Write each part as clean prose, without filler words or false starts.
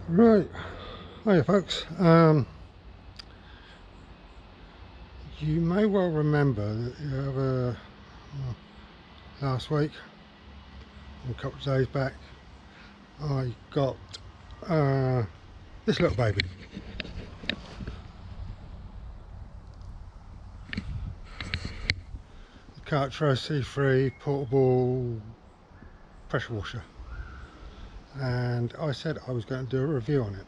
Right, hiya folks. You may well remember that the other last week, a couple of days back, I got this little baby. The Karcher OC3 portable pressure washer, and I said I was going to do a review on it.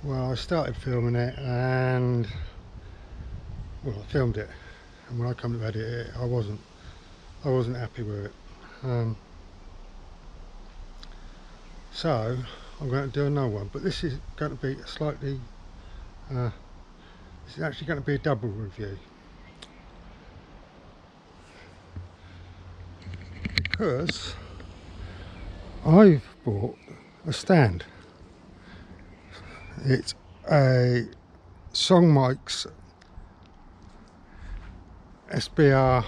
Well, I started filming it, and well, I filmed it, and when I come to edit it, I wasn't happy with it. So I'm going to do another one, but this is going to be a slightly this is actually going to be a double review, because I've bought a stand. It's a Songmics SBR02.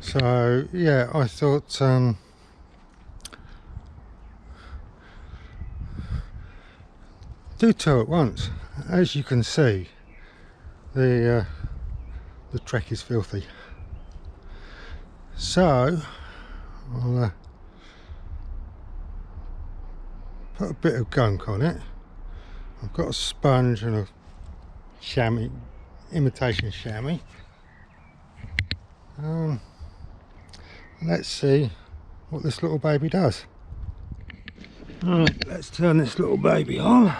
So yeah, I thought do two at once. As you can see, the trek is filthy. So I'll put a bit of gunk on it. I've got a sponge and a chamois, imitation chamois. Let's see what this little baby does. Alright, let's turn this little baby on.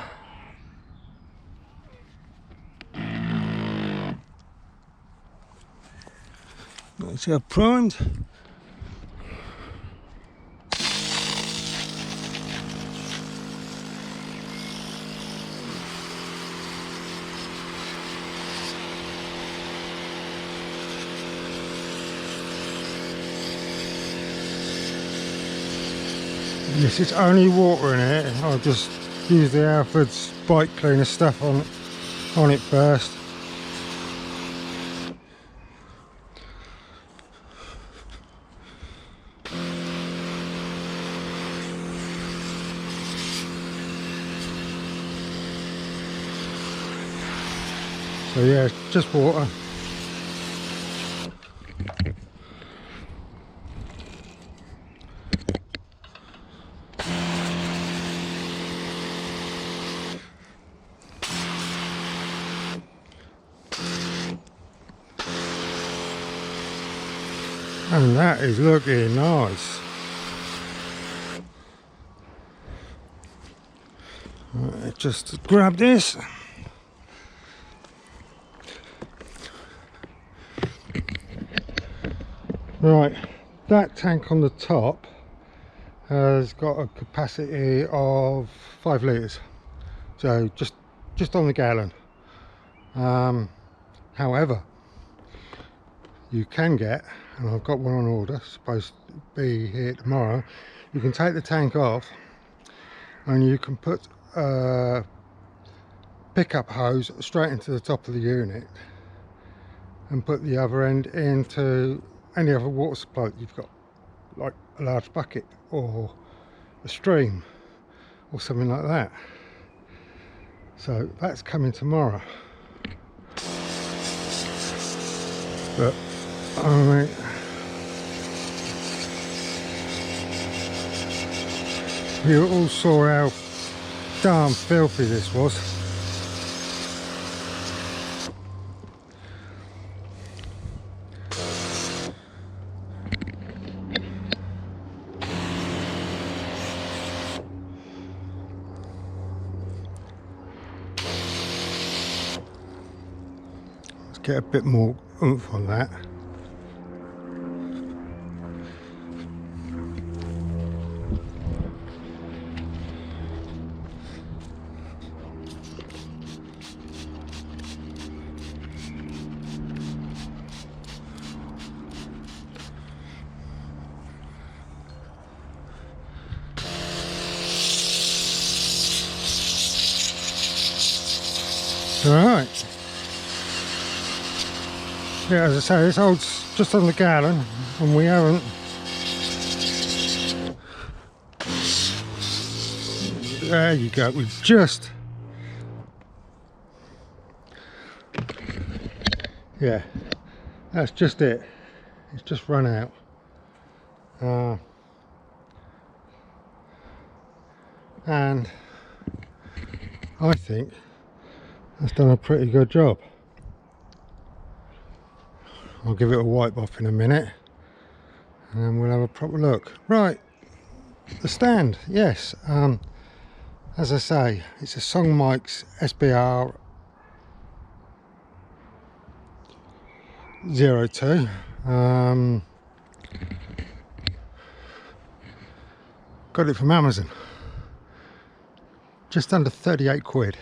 Let's see how primed. Yes, it's only water in it. I'll just use the Alfred's bike cleaner stuff on it first. So yeah, it's just water. And that is looking nice. Right, just grab this. Right, that tank on the top has got a capacity of 5 litres, so just on the gallon. However, you can get, and I've got one on order, supposed to be here tomorrow, you can take the tank off and you can put a pickup hose straight into the top of the unit and put the other end into any other water supply that you've got, like a large bucket or a stream or something like that. So that's coming tomorrow. But I mean, you all saw how damn filthy this was. Let's get a bit more oomph on that. Right. Yeah, as I say, this holds just on the gallon, and we haven't. There you go. We've just. Yeah, that's just it. It's just run out. And I think that's done a pretty good job. I'll give it a wipe off in a minute and then we'll have a proper look. Right, the stand, yes, as I say, it's a Songmics SBR02. Got it from Amazon, just under 38 quid.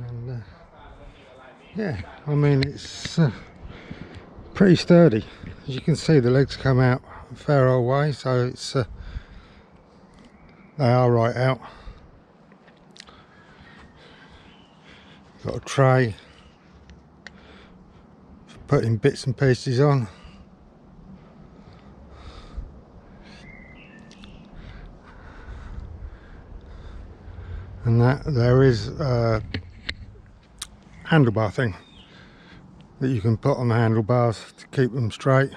And yeah, I mean, it's pretty sturdy. As you can see, the legs come out a fair old way, so it's they are right out. Got a tray for putting bits and pieces on. And that there is a handlebar thing that you can put on the handlebars to keep them straight.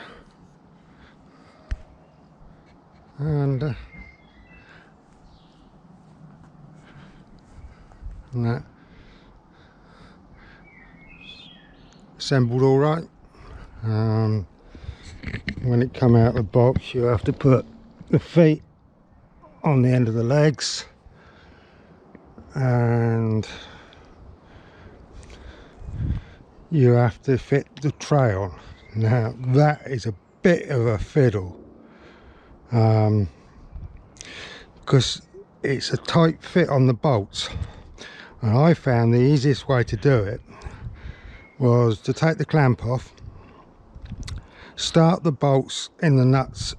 And that assembled all right. When it come out of the box, you have to put the feet on the end of the legs, and you have to fit the tray on. Now that is a bit of a fiddle, because it's a tight fit on the bolts, and I found the easiest way to do it was to take the clamp off, start the bolts in the nuts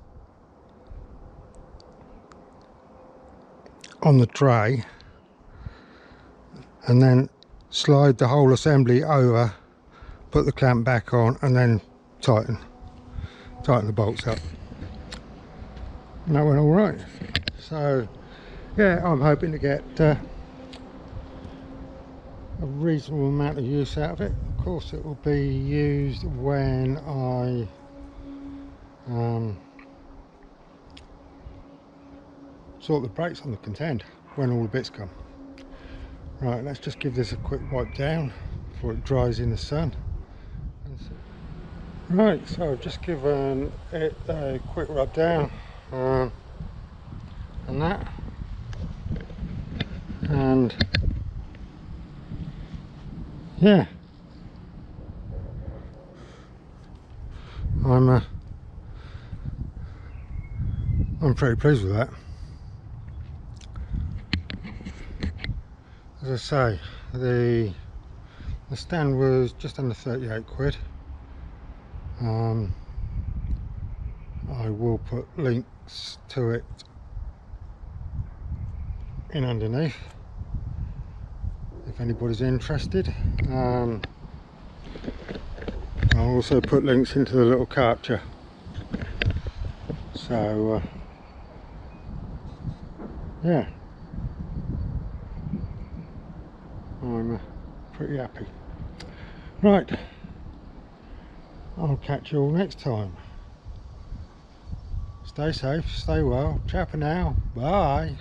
on the tray, and then slide the whole assembly over, put the clamp back on, and then tighten the bolts up. And that went all right. So yeah, I'm hoping to get a reasonable amount of use out of it. Of course, it will be used when I sort the brakes on the contend, when all the bits come. Right, let's just give this a quick wipe down before it dries in the sun. Right, so I've just given it a quick rub down and that, and yeah, I'm pretty pleased with that. As I say, the stand was just under 38 quid. I will put links to it in underneath if anybody's interested. I'll also put links into the little Karcher. So yeah, I'm pretty happy. Right, I'll catch you all next time. Stay safe, stay well, ciao for now, bye.